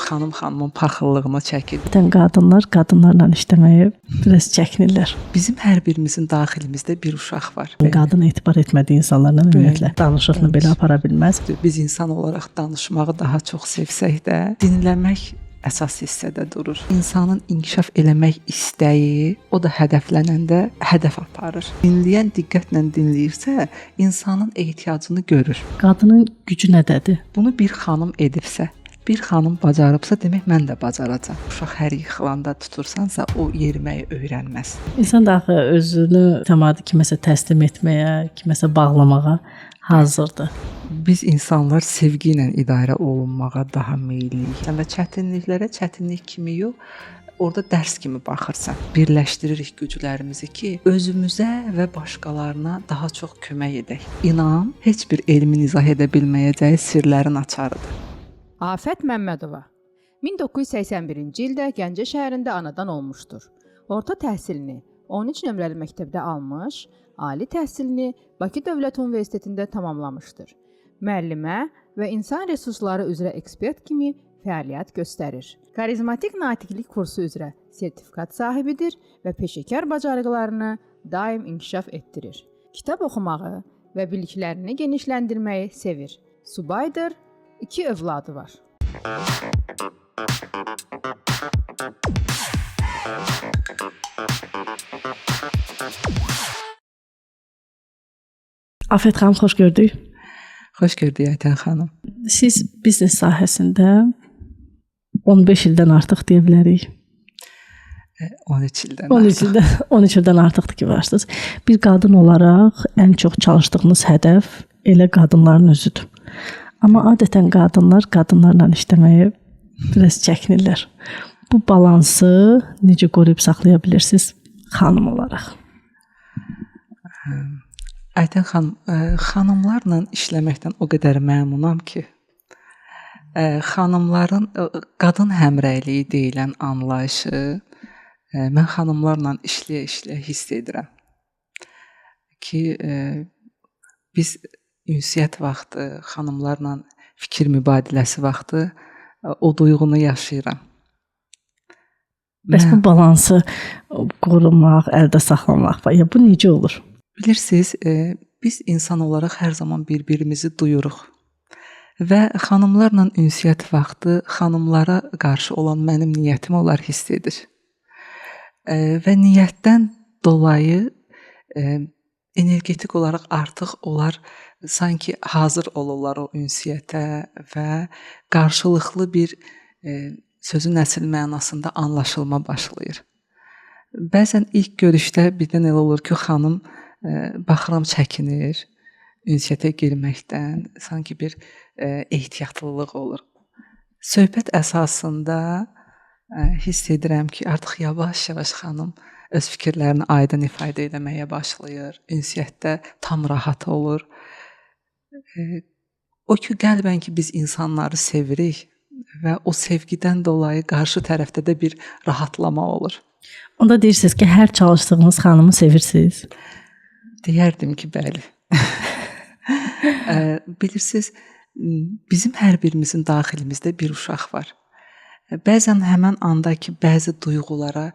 xanımın paxıllığını çəkir. Qadınlar qadınlarla işləməyə biraz çəkinirlər. Bizim hər birimizin daxilimizdə bir uşaq var. Qadın etibar etmədiyi insanlarla ümumiyyətlə danışıqını belə apara bilməz. Biz insan olaraq danışmağı daha çox sevsək də, dinləmək əsas hissədə durur. İnsanın inkişaf eləmək istəyi, o da hədəflənəndə hədəf aparır. Dinləyən diqqətlə dinləyirsə, insanın ehtiyacını görür. Qadının gücü nədədir? Bunu bir xanım edibsə, bir xanım bacarıbsa, demək mən də bacaracam. Uşaq hər yıxılanda tutursansa, o yeriməyi öyrənməz. İnsan da axı özünü təmadı kiməsə təslim etməyə, kiməsə bağlamağa hazırdır. Biz insanlar sevgi ilə idarə olunmağa daha meyliyik. Və çətinliklərə çətinlik kimi yox, orada dərs kimi baxırsan. Birləşdiririk güclərimizi ki, özümüzə və başqalarına daha çox kömək edək. İnam heç bir elmin izah edə bilməyəcəyi sirlərin açarıdır. Afət Məmmədova 1981-ci ildə Gəncə şəhərində anadan olmuşdur. Orta təhsilini 13 nömrəli məktəbdə almış, ali təhsilini Bakı Dövlət Universitetində tamamlamışdır. Müəllimə və insan resursları üzrə ekspert kimi fəaliyyət göstərir. Karizmatik natiqlik kursu üzrə sertifikat sahibidir və peşəkar bacarıqlarını daim inkişaf etdirir. Kitab oxumağı və biliklərini genişləndirməyi sevir. Subaydır, 2 övladı var. Afət xanım, xoş gördük. Xoş gördük Aytən xanım. Siz biznes sahəsində 15 ildən artıq deyə bilərik. 13 ildən. 13 ildən artıqdır ki, varsınız. Bir qadın olaraq ən çox çalışdığınız hədəf elə qadınların özüdür. Amma adətən qadınlar qadınlarla işləməyə biraz çəkinirlər. Bu balansı necə qoruyub saxlaya bilirsiniz xanım olaraq? Aytən xanım, xanımlarla işləməkdən o qədər məmnunam ki, xanımların qadın həmrəyliyi deyilən anlayışı mən xanımlarla işləyə-işləyə hiss edirəm ki, biz ünsiyyət vaxtı, xanımlarla fikir mübadiləsi vaxtı o duyğunu yaşayıram. Bəs bu balansı qorumaq, əldə saxlamaq, ya bu necə olur? Bilirsiniz, biz insan olaraq hər zaman bir-birimizi duyuruq və xanımlarla ünsiyyət vaxtı xanımlara qarşı olan mənim niyyətimi onlar hiss edir. Və niyyətdən dolayı energetik olaraq artıq onlar sanki hazır olurlar o ünsiyyətə və qarşılıqlı bir sözün əsl mənasında anlaşılma başlayır. Bəzən ilk görüşdə birdən elə olur ki, xanım baxıram çəkinir, ünsiyyətə girməkdən, sanki bir ehtiyatlılıq olur. Söhbət əsasında hiss edirəm ki, artıq yavaş-yavaş xanım öz fikirlərini aydın ifadə etməyə başlayır, ünsiyyətdə tam rahat olur. O ki, qəlbən ki, biz insanları sevirik və o sevgidən dolayı qarşı tərəfdə də bir rahatlama olur. Onda deyirsiniz ki, hər çalışdığınız xanımı sevirsiniz? Deyərdim ki, bəli. Bilirsiniz, bizim hər birimizin daxilimizdə bir uşaq var. Bəzən həmən anda ki, bəzi duyğulara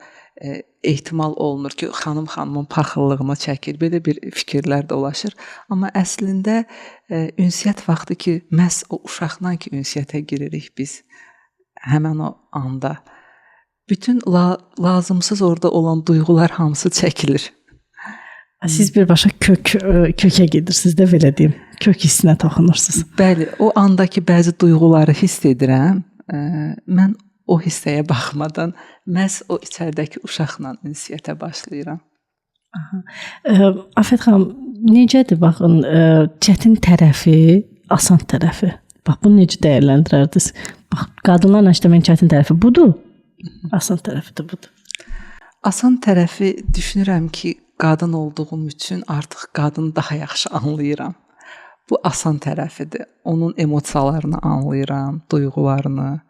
ehtimal olunur ki, xanımın paxıllığını çəkir, belə bir fikirlər dolaşır. Amma əslində ünsiyyət vaxtı ki, məhz o uşaqla ki, ünsiyyətə giririk biz həmən o anda. Bütün lazımsız orada olan duyğular hamısı çəkilir. Siz birbaşa kökə gedirsiniz də, belə deyim. Kök hissinə toxunursunuz. Bəli, o andakı bəzi duyğuları hiss edirəm. Mən o hissəyə baxmadan məhz o içəridəki uşaqla ünsiyyətə başlayıram. Afət xanım, necədir baxın, çətin tərəfi, asan tərəfi? Bax, bunu necə dəyərləndirərdiniz? Bax, qadınlarla işləməyin çətin tərəfi budur, asan tərəfi də budur. Asan tərəfi düşünürəm ki, qadın olduğum üçün artıq qadını daha yaxşı anlayıram. Bu asan tərəfidir. Onun emosiyalarını anlayıram, duyğularını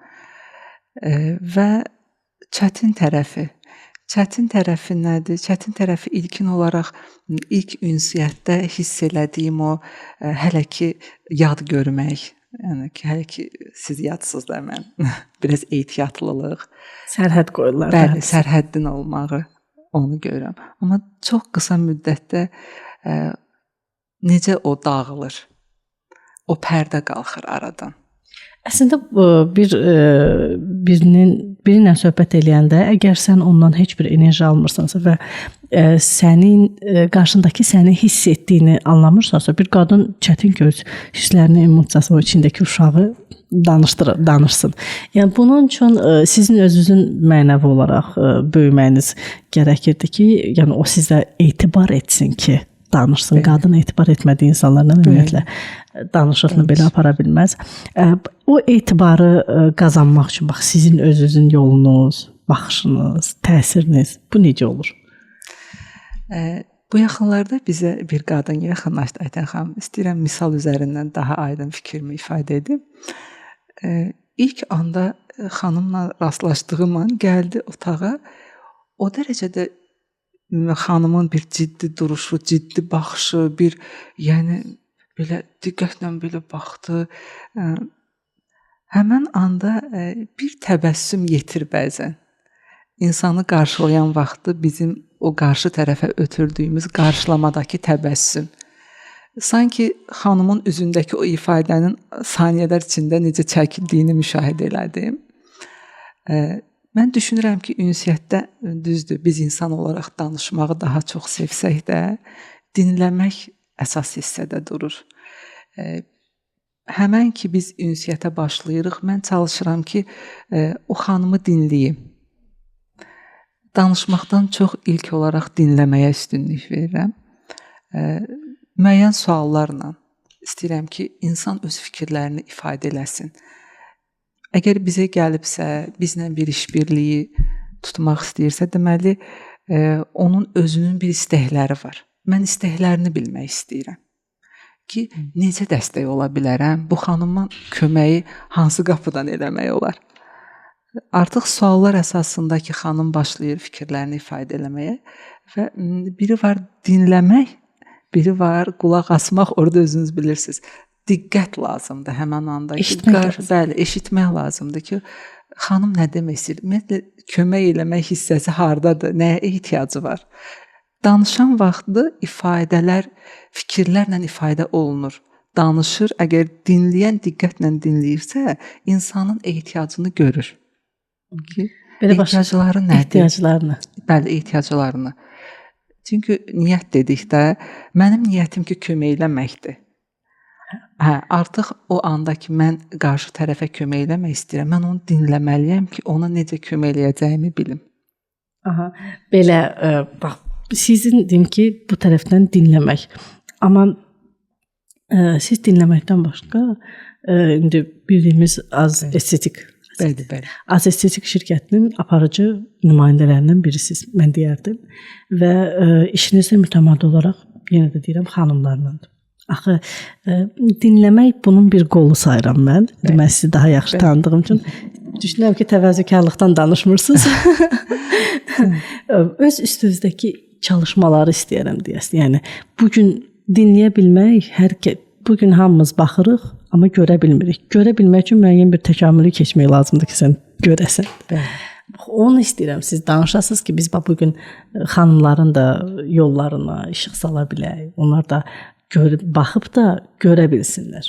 və çətin tərəfi. Çətin tərəfi nədir? Çətin tərəfi ilkin olaraq ilk ünsiyyətdə hiss elədiyim o hələ ki yad görmək, Yəni ki, hələ ki siz yadsınız da mən biraz ehtiyatlılıq, Sərhəd qoyurlar. bəli, sərhəddin olmağı onu görürəm. Amma çox qısa müddətdə necə o dağılır? O pərdə qalxır aradan. Əslində birinlə söhbət eləyəndə, əgər sən ondan heç bir enerji almırsansa və sənin qarşındakı səni hiss etdiyini anlamırsansa, bir qadın çətin ki öz hisslərini, emosiyasını, o içindəki uşağı danışsın. Yəni bunun üçün sizin özünüzün mənəvi olaraq böyüməyiniz gərəkirdi ki, yəni o sizə etibar etsin ki, danışsın. Evet. Qadın etibar etmədiyi insanlarla ümumiyyətlə danışıqını belə apara bilməz. O etibarı qazanmaq üçün bax sizin özünüzün yolunuz, baxışınız, təsiriniz bu necə olur? Bu yaxınlarda bizə bir qadın yaxınlaşdı Aytən xanım. İstəyirəm misal üzərindən daha aydın fikrimi ifadə edim. İlk anda xanımla rastlaşdığım an gəldi otağa. O dərəcədə xanımın bir ciddi duruşu, ciddi baxışı, bir yəni belə diqqətlə belə baxdı. Həmin anda bir təbəssüm yetir bəzən. İnsanı qarşılayan vaxtı bizim o qarşı tərəfə ötürdüyümüz qarşılamadakı təbəssüm. Sanki xanımın üzündəki o ifadənin saniyələr içində necə çəkildiyini müşahidə elədim. Mən düşünürəm ki, ünsiyyətdə düzdür, biz insan olaraq danışmağı daha çox sevsək də, dinləmək əsas hissədə durur. Həmən ki biz ünsiyyətə başlayırıq, mən çalışıram ki, o xanımı dinləyim. Danışmaqdan çox ilk olaraq dinləməyə üstünlük verirəm. Müəyyən suallarla istəyirəm ki, insan öz fikirlərini ifadə eləsin. Əgər bizə gəlibsə, bizlə bir işbirliyi tutmaq istəyirsə, deməli, onun özünün bir istəkləri var. Mən istəklərini bilmək istəyirəm. Ki, necə dəstək ola bilərəm? Bu xanımın köməyi hansı qapıdan eləmək olar? Artıq suallar əsasında ki, xanım başlayır fikirlərini ifadə eləməyə və biri var dinləmək, biri var qulaq asmaq, orada özünüz bilirsiniz. Diqqət lazımdır həmən anda. Bəli, eşitmək lazımdır ki, xanım nə demək istəyir? Ümumiyyətlə, kömək eləmək hissəsi hardadır? Nəyə ehtiyacı var? Danışan vaxtı ifadələr, fikirlərlə ifadə olunur. Danışır, əgər dinləyən diqqətlə dinləyirsə, insanın ehtiyacını görür. Ehtiyacları nədir? Ehtiyaclarını. Bəli, ehtiyaclarını. Çünki niyyət dedikdə, mənim niyyətim ki, kömək eləməkdir. Artıq o anda ki, mən qarşı tərəfə kömək eləmək istəyirəm, mən onu dinləməliyəm ki, ona necə kömək eləyəcəyimi bilim. Belə, bax, sizin deyim ki, bu tərəfdən dinləmək. Amma siz dinləməkdən başqa, indi bildiyimiz Az Estetik, Az Estetik şirkətinin aparıcı nümayəndələrindən birisiniz, mən deyərdim. Və işinizdə mütəmadi olaraq, yenə də deyirəm, xanımlarlandır. Axı, dinləmək bunun bir qolu sayıram mən. Mən sizi daha yaxşı tanıdığım üçün. Düşünürəm ki, təvəzzükarlıqdan danışmırsınız. Öz üstünüzdəki çalışmaları istəyirəm deyəsən. Yəni, bugün dinləyə bilmək, bugün hamımız baxırıq, amma görə bilmirik. Görə bilmək üçün müəyyən bir təkamülü keçmək lazımdır ki, sən görəsən. Onu istəyirəm, siz danışasınız ki, biz bugün xanımların da yollarına işıq sala bilək. Onlar da baxıb da görə bilsinlər.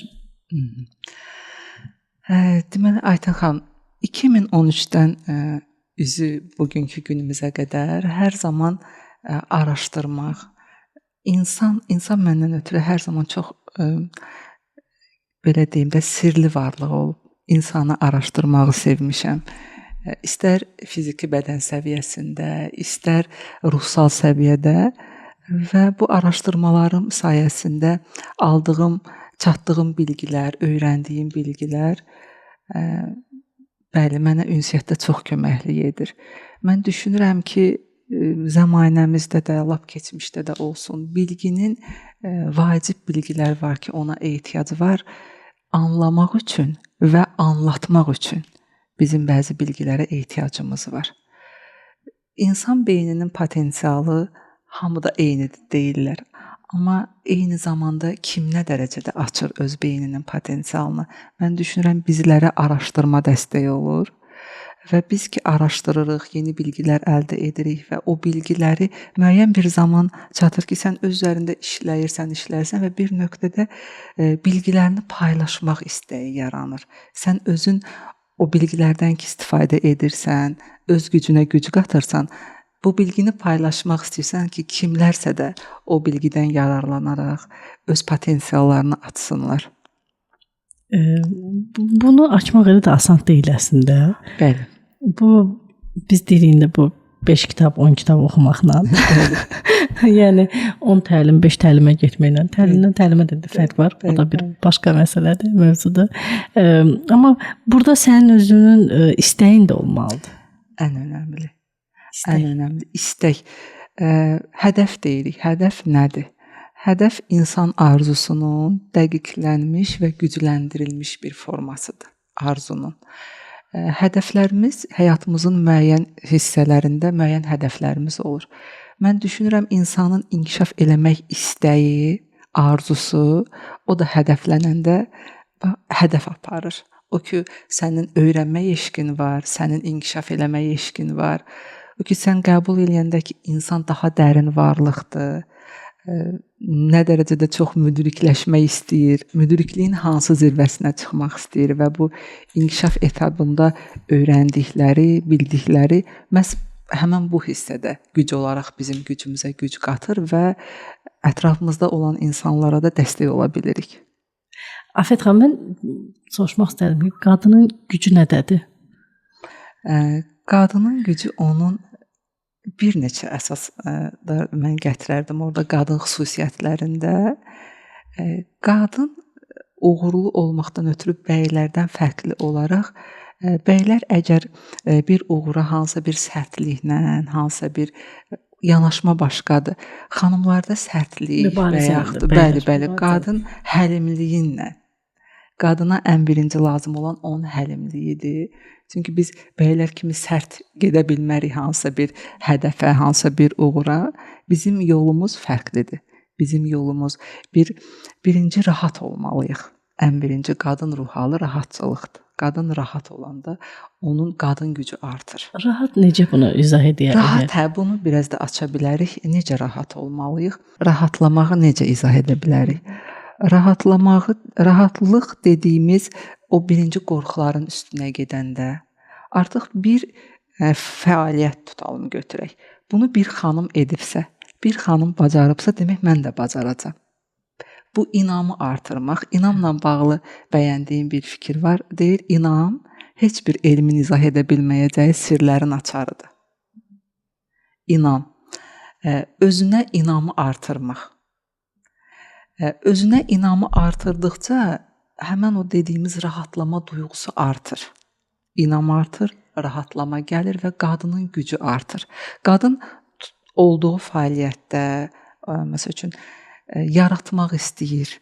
Deməli, Aytən xanım, 2013-dən üzü bugünkü günümüzə qədər hər zaman araşdırmaq, insan məndən ötürü hər zaman çox, belə deyim də, sirli varlıq olub. İnsanı araşdırmağı sevmişəm. İstər fiziki bədən səviyyəsində, istər ruhsal səviyyədə. Və bu araşdırmalarım sayəsində aldığım, çatdığım bilgilər, öyrəndiyim bilgilər bəli, mənə ünsiyyətdə çox köməklik edir. Mən düşünürəm ki, zəmanəmizdə də, lap keçmişdə də olsun, bilginin vacib bilgilər var ki, ona ehtiyacı var. Anlamaq üçün və anlatmaq üçün bizim bəzi bilgilərə ehtiyacımız var. İnsan beyninin potensialı hamıda eynidir deyirlər. amma eyni zamanda kim nə dərəcədə açır öz beyninin potensialını. Mən düşünürəm bizlərə araşdırma dəstəyi olur və biz ki araşdırırıq, yeni bilgilər əldə edirik və o bilgiləri müəyyən bir zaman çatır ki, sən öz üzərində işləyirsən və bir nöqtədə bilgilərini paylaşmaq istəyi yaranır. Sən özün o bilgilərdən ki istifadə edirsən, öz gücünə güc qatırsan, bu bilgini paylaşmaq istəyirsən ki, kimlərsə də o bilgidən yararlanaraq öz potensiallarını açsınlar. Bunu açmaq elə də asan deyil əslində. Bəli. Bu biz deyirində bu 5 kitab, 10 kitab oxumaqla. Yəni 10 təlim, 5 təlimə getməklə, təlimdən təlimə də fərq var. O da bir başqa məsələdir, mövzudur. Amma burada sənin özünün istəyin də olmalıdır. Ən önəmli. Ən önəmli istək. Hədəf deyirik. Hədəf nədir? Hədəf insan arzusunun dəqiqlənmiş və gücləndirilmiş bir formasıdır. Arzunun. Hədəflərimiz həyatımızın müəyyən hissələrində müəyyən hədəflərimiz olur. Mən düşünürəm insanın inkişaf eləmək istəyi, arzusu, o da hədəflənəndə hədəf aparır. O ki, sənin öyrənmək eşqin var, sənin inkişaf eləmək eşqin var. O ki, sən qəbul eləyəndə ki, insan daha dərin varlıqdır, nə dərəcədə çox müdrikləşmək istəyir, müdrikliyin hansı zirvəsinə çıxmaq istəyir və bu inkişaf etapında öyrəndikləri, bildikləri məhz həmin bu hissədə güc olaraq bizim gücümüzə güc qatır və ətrafımızda olan insanlara da dəstək ola bilirik. Afət xanım, mən soruşmaq istərdim ki, qadının gücü nədədir? Qadının gücü onun bir neçə əsas da mən gətirərdim orada qadın xüsusiyyətlərində. Qadın uğurlu olmaqdan ötürü bəylərdən fərqli olaraq, bəylər əgər bir uğura hansısa bir sərtliklə, hansısa bir yanaşma başqadır. Xanımlarda sərtlik və yaxud bəli, qadın həlimliyinlə. Qadına ən birinci lazım olan onun həlimliyidir. Çünki biz bəylər kimi sərt gedə bilmərik hansısa bir hədəfə, hansısa bir uğura. Bizim yolumuz fərqlidir. Bizim yolumuz birinci rahat olmalıyıq. Ən birinci qadın ruh halı rahatçılıqdır. Qadın rahat olanda onun qadın gücü artır. Rahat necə bunu izah edək? Rahat, bunu biraz da aça bilərik. Necə rahat olmalıyıq? Rahatlamağı necə izah edə bilərik? Rahatlıq dediyimiz o birinci qorxuların üstünə gedəndə artıq bir fəaliyyət tutalım götürək. Bunu bir xanım edibsə, bir xanım bacarıbsa, demək mən də bacaracam. Bu inamı artırmaq, inamla bağlı bəyəndiyim bir fikir var. Deyir, inam heç bir elmin izah edə bilməyəcəyi sirlərin açarıdır. İnam, özünə inamı artırmaq. Özünə inamı artırdıqca həmən o dediyimiz rahatlama duyğusu artır. İnam artır, rahatlama gəlir və qadının gücü artır. Qadın olduğu fəaliyyətdə, məsəl üçün, yaratmaq istəyir.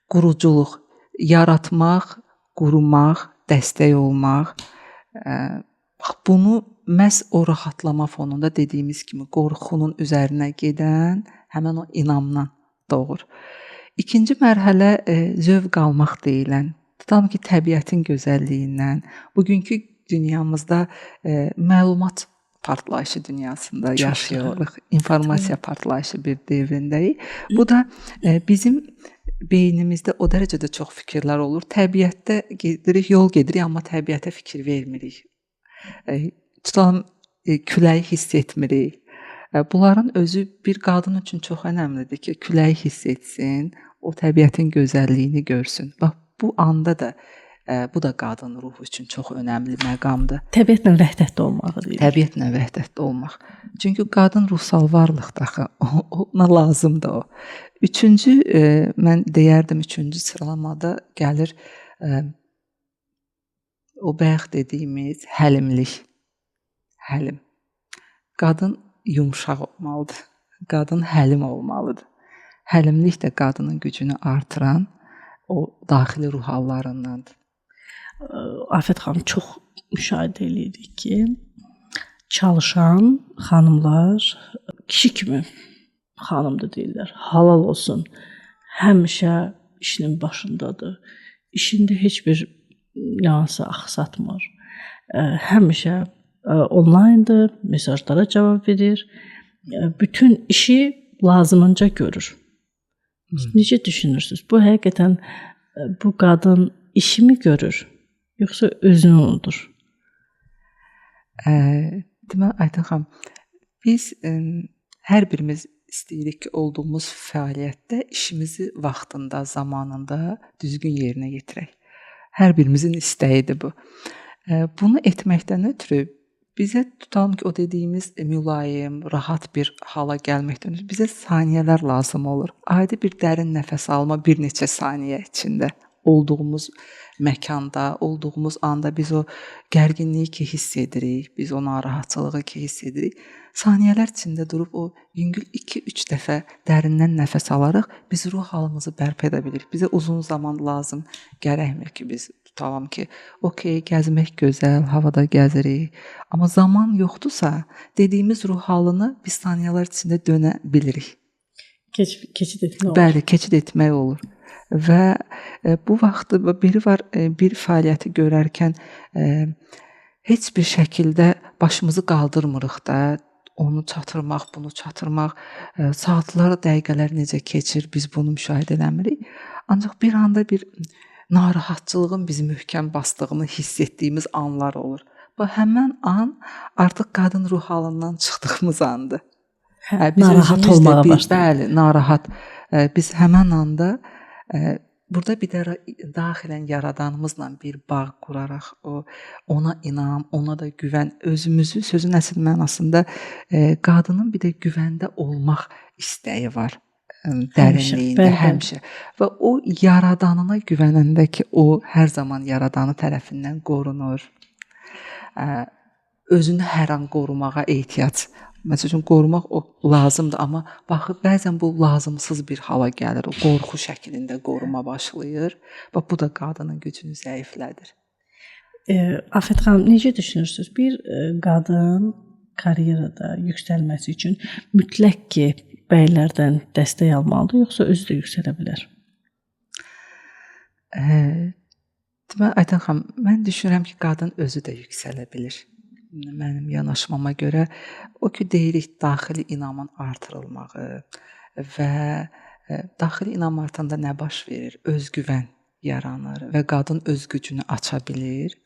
Quruculuq, yaratmaq, qurumaq, dəstək olmaq. Bunu məhz o rahatlama fonunda dediyimiz kimi qorxunun üzərinə gedən həmən o inamdan doğur. İkinci mərhələ zövq almaq deyilən, tutalım ki, təbiətin gözəlliyindən, bugünkü dünyamızda məlumat partlayışı dünyasında yaşayırıq, informasiya partlayışı bir devrindəyik. Bu da bizim beynimizdə o dərəcədə çox fikirlər olur. Təbiətdə gedirik, yol gedirik, amma təbiətə fikir vermirik. Tutalım, küləyi hiss etmirik. Bunların özü bir qadın üçün çox önəmlidir ki, küləyi hiss etsin, o təbiətin gözəlliyini görsün. Bax, bu anda da, bu da qadın ruhu üçün çox önəmli məqamdır. Təbiətlə vəhdətdə olmağı deyil. Təbiətlə vəhdətdə olmaq. Çünki qadın ruhsal varlıqdır axı, ona lazımdır o. Üçüncü, mən deyərdim, üçüncü sıralamada gəlir o bayaq dediyimiz həlimlik. Həlim. Qadın yumşaq olmalıdır. Qadın həlim olmalıdır. Həlimlik də qadının gücünü artıran o daxili ruh hallarındandır. Afət xanım, çox müşahidə edirik ki, çalışan xanımlar kişi kimi xanımdır deyirlər. Halal olsun. Həmişə işinin başındadır. İşində heç bir nüansı axsatmır. Həmişə onlayndır, mesajlara cavab verir. Bütün işi lazımınca görür. Necə düşünürsünüz? Bu həqiqətən bu qadın işimi görür, yoxsa özünü unudur? Deməli Aytən xanım, biz hər birimiz istəyirik ki, olduğumuz fəaliyyətdə işimizi vaxtında, zamanında düzgün yerinə yetirək. Hər birimizin istəyidir bu. Bunu etməkdən ötürü bizə tutalım ki, o dediyimiz mülayim, rahat bir hala gəlməkdən ötürü bizə saniyələr lazım olur. Adi bir dərin nəfəs alma bir neçə saniyə içində olduğumuz məkanda, olduğumuz anda biz o gərginliyi ki hiss edirik, biz o narahatçılığı ki hiss edirik. Saniyələr içində durub o yüngül 2-3 dəfə dərindən nəfəs alaraq biz ruh halımızı bərpa edə bilirik. Bizə uzun zaman lazım gərəkmir ki, biz tutalım ki, okey, gəzmək gözəl, havada gəzirik. Amma zaman yoxdursa, dediyimiz ruh halını biz saniyələr içində dönə bilirik. Keçid etmək olur. Bəli, keçid etmək olur. Və bu vaxtı biri var, bir fəaliyyəti görərkən heç bir şəkildə başımızı qaldırmırıq da, onu çatırmaq, bunu çatırmaq, saatlar, dəqiqələr necə keçir, biz bunu müşahidə eləmirik. Ancaq bir anda bir narahatçılığın bizi möhkəm basdığını hiss etdiyimiz anlar olur. Bu həmin an artıq qadın ruh halından çıxdığımız andır. Biz narahat olmağa başlayırıq. Bəli, narahat. Biz həmin anda burada bir də daxilən yaradanımızla bir bağ quraraq, ona inam, ona da güvən, özümüzü sözün əsl mənasında qadının bir də güvəndə olmaq istəyi var dərinliyində həmişə. Və o yaradanına güvənəndə ki, o hər zaman yaradanı tərəfindən qorunur. Özünü hər an qorumağa ehtiyac. Məsələn, qorumaq o lazımdır, amma baxıb bəzən bu lazımsız bir hala gəlir. O qorxu şəklində qoruma başlayır və bu da qadının gücünü zəiflədir. Afət xanım, necə düşünürsünüz? Bir qadın karyerada yüksəlməsi üçün mütləq ki, bəylərdən dəstək almalıdır, yoxsa özü də yüksələ bilər? Deməli, Aytən xanım, mən düşünürəm ki, qadın özü də yüksələ bilir. Mənim yanaşmama görə o ki deyirik daxili inamın artırılmağı və daxili inam artanda nə baş verir? Özgüvən yaranır və qadın öz gücünü aça bilir.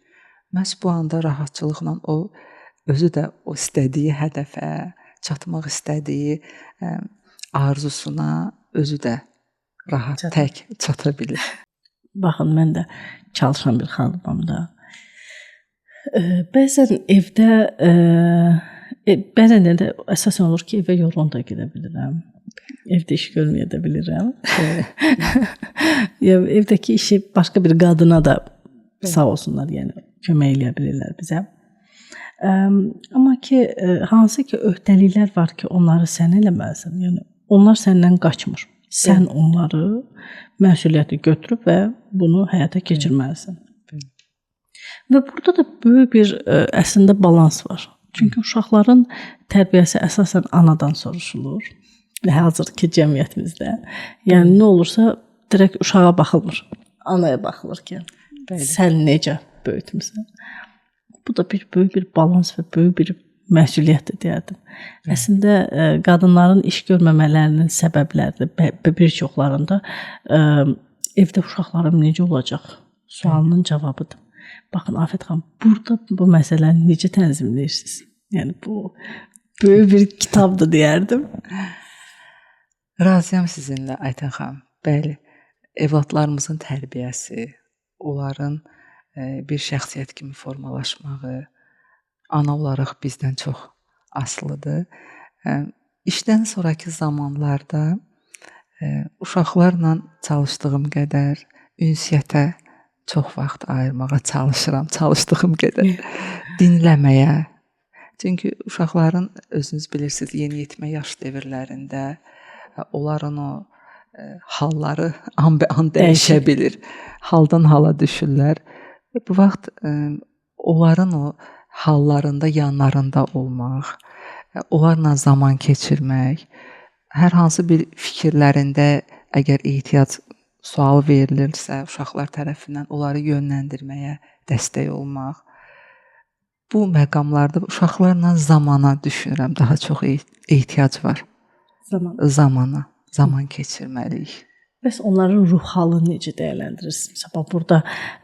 Məhz bu anda rahatçılıqla o özü də o istədiyi hədəfə, çatmaq istədiyi arzusuna özü də rahat tək çata bilir. Baxın, mən də çalışan bir xanımam da. Bəzən evdə bəzən də əsasən olur ki, evə yorğun da gedə bilirəm. Evdə iş görməyə də bilirəm. Evdəki işi başqa bir qadına da sağ olsunlar, yəni kömək eləyə bilirlər bizə. Amma ki, hansı ki öhdəliklər var ki, onları sən eləməlisən. Yəni onlar səndən qaçmır. Sən onları məsuliyyəti götürüb və bunu həyata keçirməlisən. Və burada da böyük bir əslində balans var. Çünki uşaqların tərbiyəsi əsasən anadan soruşulur. Hazırki cəmiyyətimizdə. Yəni nə olursa direkt uşağa baxılmır. Anaya baxılır ki, sən necə böyütmüsən. Bu da böyük bir balans və böyük bir məsuliyyətdir deyərdim. Əslində qadınların iş görməmələrinin səbəbləri bir çoxlarında evdə uşaqlarım necə olacaq sualının cavabıdır. Baxın, Afət xanım, burada bu məsələni necə tənzimləyirsiniz? Yəni, bu böyük bir kitabdır deyərdim. Razıyam sizinlə, Aytən xanım. Bəli, evladlarımızın tərbiyəsi, onların bir şəxsiyyət kimi formalaşmağı, ana olaraq bizdən çox asılıdır. İşdən sonraki zamanlarda uşaqlarla çalışdığım qədər ünsiyyətə çox vaxt ayırmağa çalışıram, çalışdığım qədər dinləməyə. Çünki uşaqların özünüz bilirsiniz, yeniyetmə yaş dövrlərində onların o halları an-be-an dəyişə bilir. Haldan hala düşürlər. Bu vaxt onların o hallarında, yanlarında olmaq, onlarla zaman keçirmək hər hansı bir fikirlərində əgər ehtiyac sual verilirsə, uşaqlar tərəfindən onları yönləndirməyə dəstək olmaq. Bu məqamlarda uşaqlarla zamana düşünürəm, daha çox ehtiyac var. Zaman keçirməliyik. Bəs onların ruh halını necə dəyərləndirirsiniz? Bax burada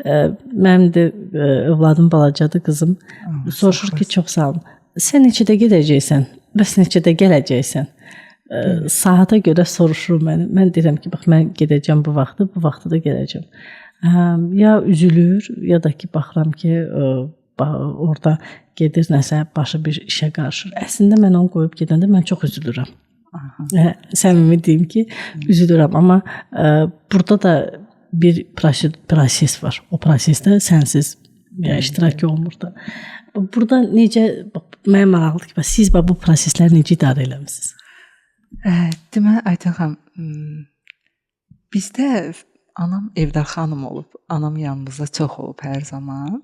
mənim də övladım balacadır, qızım. Soruşur ki, çox sağ ol. Sən neçədə gedəcəksən? Bəs neçədə gələcəksən? Saata görə soruşur məni. Mən deyirəm ki, bax mən gedəcəm bu vaxtda da gələcəm. Ya üzülür, ya da ki baxıram ki, orada gedir nəsə başı bir işə qarışır. Əslində mən onu qoyub gedəndə mən çox üzülürəm. Səmimi deyim ki, üzülürəm, amma burada da bir proses var. O prosesdə sənsiz iştirak olmur da. Burada necə, mənə maraqlıdır ki, siz bu prosesləri necə idarə eləmisiniz? Deməli, Aytən xanım, bizdə anam evdar xanım olub, anam yanımızda çox olub hər zaman.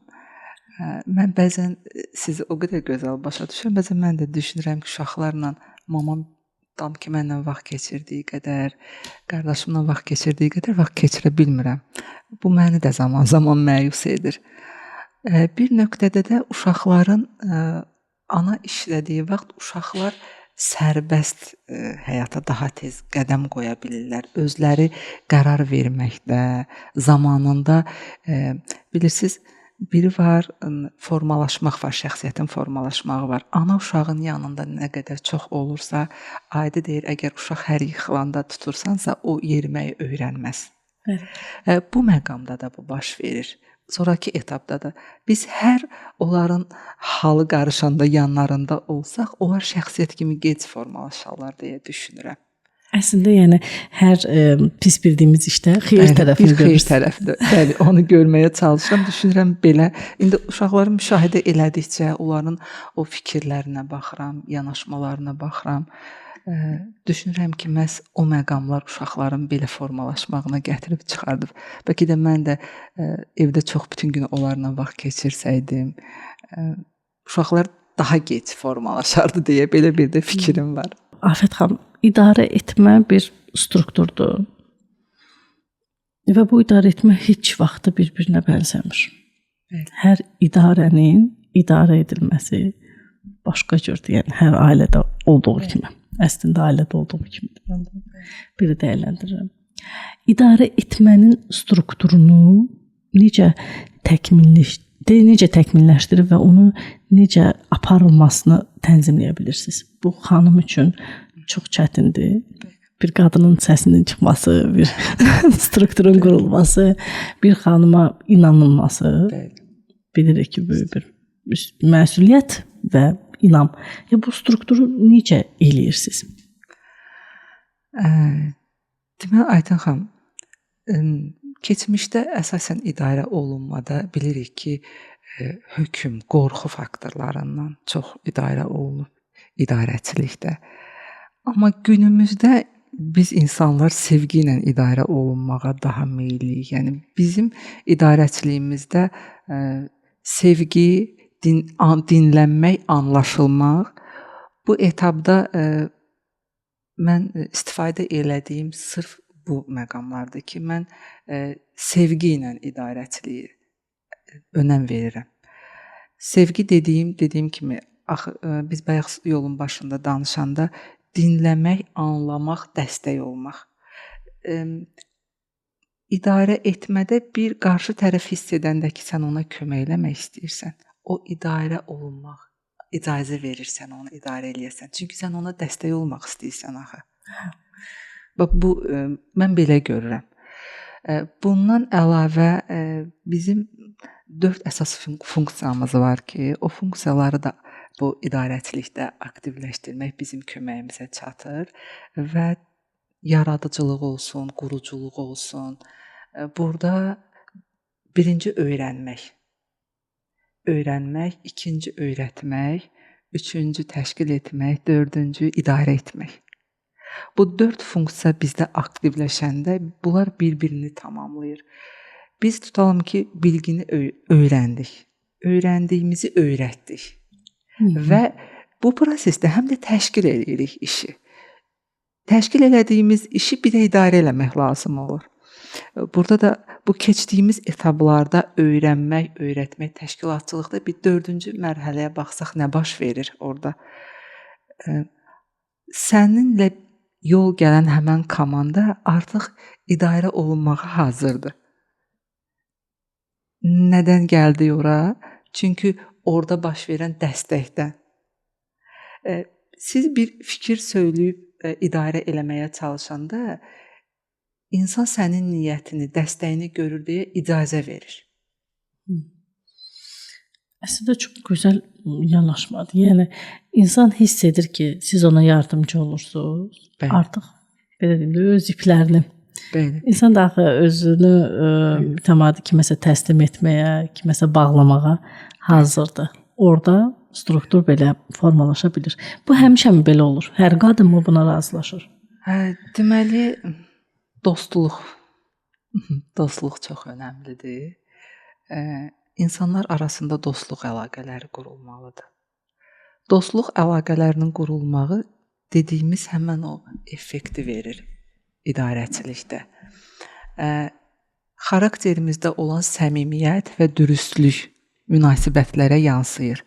Mən bəzən sizi o qədər gözəl başa düşürəm, bəzən mən də düşünürəm ki, uşaqlarla mamam tam ki mənlə vaxt keçirdiyi qədər, qardaşımla vaxt keçirdiyi qədər vaxt keçirə bilmirəm. Bu məni də zaman-zaman məyus edir. Bir nöqtədə də uşaqların ana işlədiyi vaxt uşaqlar sərbəst həyata daha tez qədəm qoya bilirlər. Özləri qərar verməkdə, zamanında bilirsiniz, biri var, formalaşmaq var, şəxsiyyətin formalaşmağı var. Ana uşağın yanında nə qədər çox olursa, ayda deyir, əgər uşaq hər yıxılanda tutursansa, o yeriməyi öyrənməz. Bu məqamda da bu baş verir. Sonraki etapda da biz hər onların halı qarışanda yanlarında olsaq, onlar şəxsiyyət kimi gec formalaşarlar deyə düşünürəm. Əslində, yəni hər pis bildiyimiz işdə xeyir tərəfini görürük. Xeyir tərəfdir. Bəli, onu görməyə çalışıram. Düşünürəm belə. İndi uşaqları müşahidə elədikcə onların o fikirlərinə baxıram, yanaşmalarına baxıram. Düşünürəm ki, məhz o məqamlar uşaqların belə formalaşmağına gətirib çıxardıb. Bəlkə də mən də evdə çox bütün gün onlarla vaxt keçirsəydim, uşaqlar daha gec formalaşardı deyə belə bir də fikrim var. Afət xanım, idarə etmə bir strukturdur və bu idarə etmə heç vaxt bir-birinə bənzəmir. Hər idarənin idarə edilməsi başqa cürdür, yəni hər ailədə olduğu kimi. Əslində ailədə olduğu kimi belə dəyərləndirirəm. İdarə etmənin strukturunu necə təkmilləşdirib və onun necə aparılmasını tənzimləyə bilirsiniz? Bu xanım üçün çox çətindir. Bir qadının səsinin çıxması, bir strukturun qurulması, bir xanıma inanılması, bilirik ki, böyük bir məsuliyyət və inam. Bu strukturu necə eləyirsiniz? Deməli, Aytən xanım, keçmişdə əsasən idarə olunmada bilirik ki, hökm, qorxu faktorlarından çox idarə olunub idarəçilikdə. Amma günümüzdə biz insanlar sevgi ilə idarə olunmağa daha meyliyik. Yəni bizim idarəçiliyimizdə sevgi, dinlənmək, anlaşılmaq bu etapda mən istifadə elədiyim sırf bu məqamlardır ki, mən sevgi ilə idarəçiliyi önəm verirəm. Sevgi dediyim kimi, biz bayaq yolun başında danışanda dinləmək, anlamaq, dəstək olmaq. İdarə etmədə bir qarşı tərəf hiss edəndə ki, sən ona kömək eləmək istəyirsən, o idarə olunmaq, icazə verirsən onu idarə eləyəsən. Çünki sən ona dəstək olmaq istəyirsən axı. Bax bu mən belə görürəm. Bundan əlavə bizim 4 əsas funksiyamız var ki, o funksiyaları da bu idarəçilikdə aktivləşdirmək bizim köməyimizə çatır və yaradıcılıq olsun, quruculuq olsun. Burada birinci öyrənmək, ikinci öyrətmək, üçüncü təşkil etmək, dördüncü idarə etmək. Bu 4 funksiya bizdə aktivləşəndə bunlar bir-birini tamamlayır. Biz tutalım ki, bilgini öyrəndik, öyrəndiyimizi öyrətdik və bu prosesdə həm də təşkil edirik işi. təşkil elədiyimiz işi bir də idarə eləmək lazım olur. Burada da bu keçdiyimiz etaplarda öyrənmək, öyrətmək, təşkilatçılıqda bir 4-cü mərhələyə baxsaq nə baş verir orada? Səninlə yol gələn həmən komanda artıq idarə olunmağa hazırdır. Nədən gəldi ora? Çünki orada baş verən dəstəkdən. Siz bir fikir söyləyib idarə eləməyə çalışanda insan sənin niyyətini, dəstəyini görür deyə icazə verir. Əslində çox gözəl yanaşmadır. Yəni insan hiss edir ki, siz ona yardımcı olursunuz. Bəli. Artıq belə deyim də öz iplərini. Bəli. İnsan da axı özünü mütəmadi kiməsə təslim etməyə, kiməsə bağlamağa hazırdır. Orada struktur belə formalaşa bilir. Bu həmişəmi belə olur? Hər qadın mı buna razılaşır? Deməli dostluq çox önəmlidir. İnsanlar arasında dostluq əlaqələri qurulmalıdır. Dostluq əlaqələrinin qurulmağı dediyimiz həmin o effekti verir idarəçilikdə. Xarakterimizdə olan səmimiyyət və dürüstlük münasibətlərə yansıyır.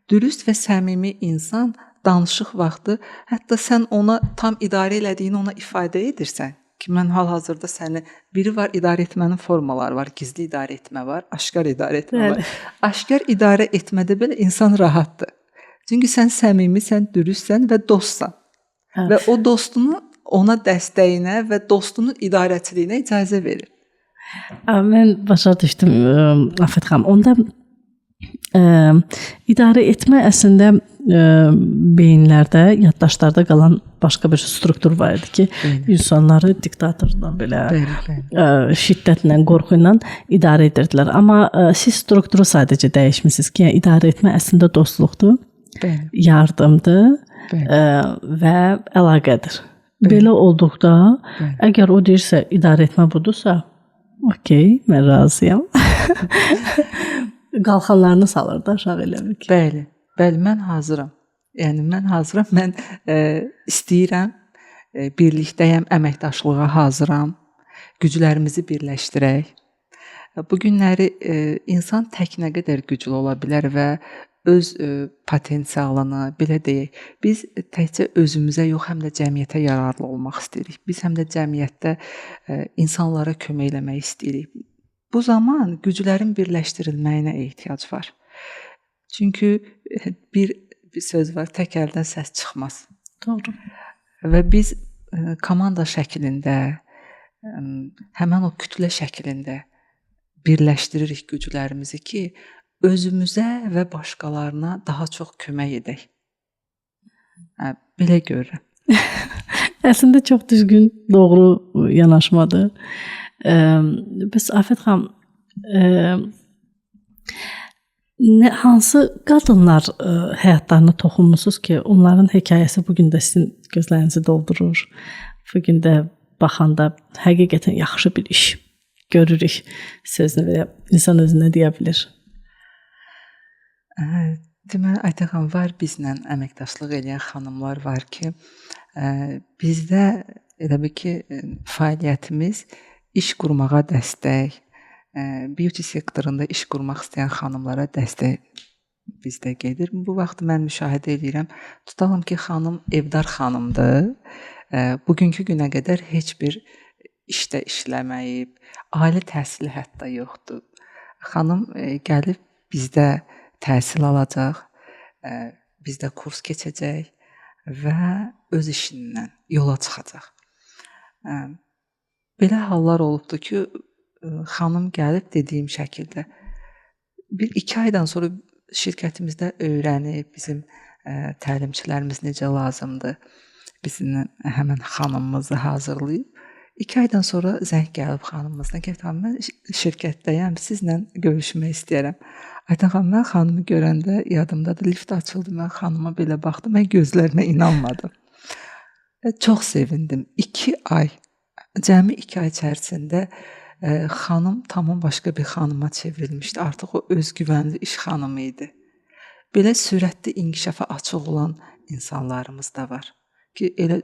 Dürüst və səmimi insan danışıq vaxtı hətta sən ona tam idarə elədiyini ona ifadə edirsən ki, mən hal-hazırda səni biri var idarə etmənin formaları var, gizli idarə etmə var, aşkar idarə etmə var. Aşkar idarə etmədə belə insan rahatdır. Çünki sən səmimisən, dürüstsən və dostsan. Və o dostunu ona dəstəyinə və dostunun idarəçiliyinə icazə verir. Mən başa düşdüm Afət xanım. Onda idarə etmə əslində beyinlərdə, yaddaşlarda qalan başqa bir struktur var idi ki, insanları diktatordan belə şiddətlə, qorxu ilə idarə edirdilər. Amma siz strukturu sadəcə dəyişmisiniz ki, yəni idarə etmə əslində dostluqdur, yardımdır və əlaqədir. Belə olduqda, əgər o deyirsə idarə etmə budursa, okey, mən razıyam. Qalxanlarını salır da aşağı eləmək. Bəli, mən hazıram. Yəni mən hazıram, mən istəyirəm, birlikdəyəm, əməkdaşlığa hazıram, güclərimizi birləşdirək. Bu günləri insan tək nə qədər güclü ola bilər və öz potensialını, belə deyək, biz təkcə özümüzə yox, həm də cəmiyyətə yararlı olmaq istəyirik. Biz həm də cəmiyyətdə insanlara kömək eləmək istəyirik. Bu zaman güclərin birləşdirilməyinə ehtiyac var. Çünki bir söz var, tək əldən səs çıxmaz. Doğru. Və biz komanda şəklində, həmən o kütlə şəklində birləşdiririk güclərimizi ki, özümüzə və başqalarına daha çox kömək edək. Belə görürəm. Əslində çox düzgün, doğru yanaşmadır. Bəs Afət xanım, hansı qadınlar həyatlarına toxunmusunuz ki, onların hekayəsi bu gün də sizin gözlərinizi doldurur? Bu gün də baxanda həqiqətən yaxşı bir iş görürük sözünü və insan özünə deyə bilir. Deməli, Aytən xanım, var bizlə əməkdaşlıq edən xanımlar var ki, bizdə elə bil ki, fəaliyyətimiz iş qurmağa dəstək, beauty sektorunda iş qurmaq istəyən xanımlara dəstək bizdə gedir. Bu vaxt mən müşahidə edirəm, tutalım ki, xanım evdar xanımdır, bugünkü günə qədər heç bir işdə işləməyib, ali təhsili hətta yoxdur. Xanım gəlib bizdə təhsil alacaq, bizdə kurs keçəcək və öz işindən yola çıxacaq. Belə hallar olubdur ki, xanım gəlib dediyim şəkildə 1-2 aydan sonra şirkətimizdə öyrənib, bizim təlimçilərimiz necə lazımdır, bizim həmən xanımımızı hazırlayıb, 2 aydan sonra zəng gəlib xanımımızdan ki, mən şirkətdəyəm, sizlə görüşmək istəyərəm. Aytən xanım, mən xanımı görəndə yadımdadır, lift açıldı, mən xanıma belə baxdım, mən gözlərimə inanmadım. Çox sevindim. 2 ay, cəmi 2 ay içərisində xanım tamam başqa bir xanıma çevrilmişdi. Artıq o özgüvənli iş xanımı idi. Belə sürətli inkişafa açıq olan insanlarımız da var ki, elə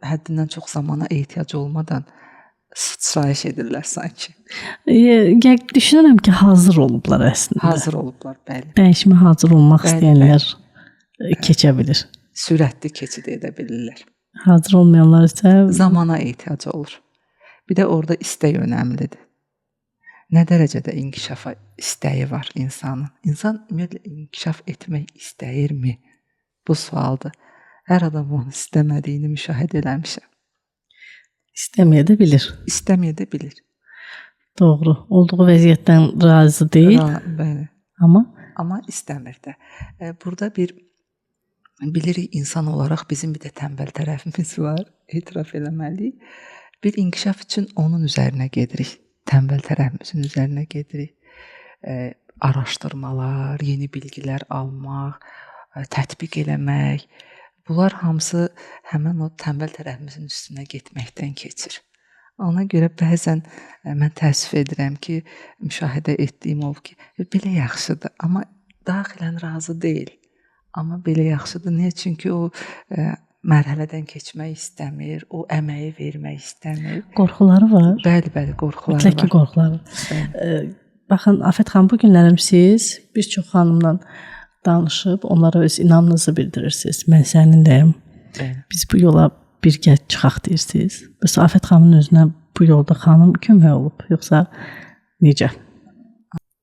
həddindən çox zamana ehtiyac olmadan sıçrayış edirlər sanki. Düşünürəm ki, hazır olublar əslində. Hazır olublar, bəli. Dəyişmə hazır olmaq istəyənlər keçə bilir. Sürətli keçid edə bilirlər. Hazır olmayanlar isə Zamana ehtiyac olur. Bir də orada istək önəmlidir. Nə dərəcədə inkişafa istəyi var insanın? İnsan ümumiyyətlə inkişaf etmək istəyirmi? Bu sualdır. Hər adam onu istəmədiyini müşahidə eləmişəm. İstəməyə də bilir. İstəməyə də bilir. Doğru. Olduğu vəziyyətdən razı deyil. Bəli. Amma istəmir də. Burada bilirik insan olaraq bizim bir də tənbəl tərəfimiz var. Etiraf eləməliyik. Bir inkişaf üçün onun üzərinə gedirik. Tənbəl tərəfimizin üzərinə gedirik. Araşdırmalar, yeni bilgilər almaq, tətbiq eləmək. Bunlar hamısı həmin o tənbəl tərəfimizin üstünə getməkdən keçir. Ona görə bəzən mən təəssüf edirəm ki, müşahidə etdiyim olub ki, belə yaxşıdır, amma daxilən razı deyil. Amma belə yaxşıdır. Niyə? Çünki o mərhələdən keçmək istəmir, o əməyi vermək istəmir. Qorxuları var. Bəli, qorxuları var. Mütləq ki, qorxuları var. Baxın, Afət xanım, bu günlərim siz bir çox xanımla danışıb, onlara öz inamınızı bildirirsiniz. Mən səninləyəm. Biz bu yola birgə çıxaq deyirsiniz. Bəs Afət xanımın özünə bu yolda xanım kömək olub, yoxsa necə?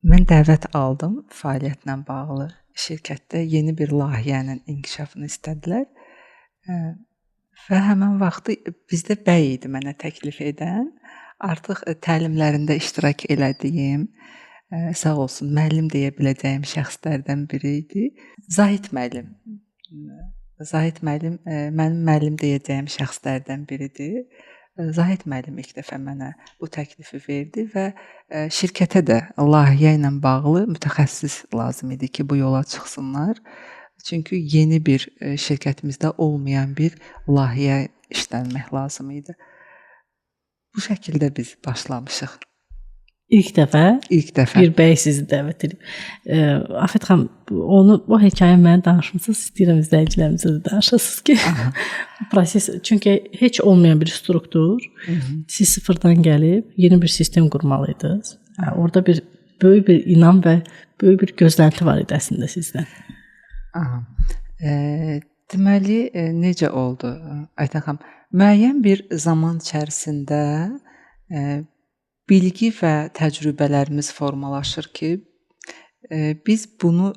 Mən dəvət aldım fəaliyyətlə bağlı. Şirkətdə yeni bir layihənin inkişafını istədilər. Və həmin vaxtı bizdə bəy idi mənə təklif edən. Artıq təlimlərində iştirak elədiyim, sağ olsun, müəllim deyə biləcəyim şəxslərdən biri idi. Zahid müəllim. Zahid müəllim mənim müəllim deyəcəyim şəxslərdən biridir. Zahid müəllim ilk dəfə mənə bu təklifi verdi və şirkətə də layihə ilə bağlı mütəxəssis lazım idi ki, bu yola çıxsınlar. Çünki yeni bir şirkətimizdə olmayan bir layihə işlənmək lazım idi. Bu şəkildə biz başlamışıq. İlk dəfə bir bəy sizi dəvət edib. Afət xanım, o hekayəni mənə danışmısınız, istəyirəm izləyicilərimizə də danışasınız ki, proses, çünki heç olmayan bir struktur, siz sıfırdan gəlib yeni bir sistem qurmalıydınız. Orada bir böyük bir inam və böyük bir gözlənti var idi əslində sizdən. Deməli, necə oldu Aytən xanım? Müəyyən bir zaman içərisində bilgi və təcrübələrimiz formalaşır ki, biz bunu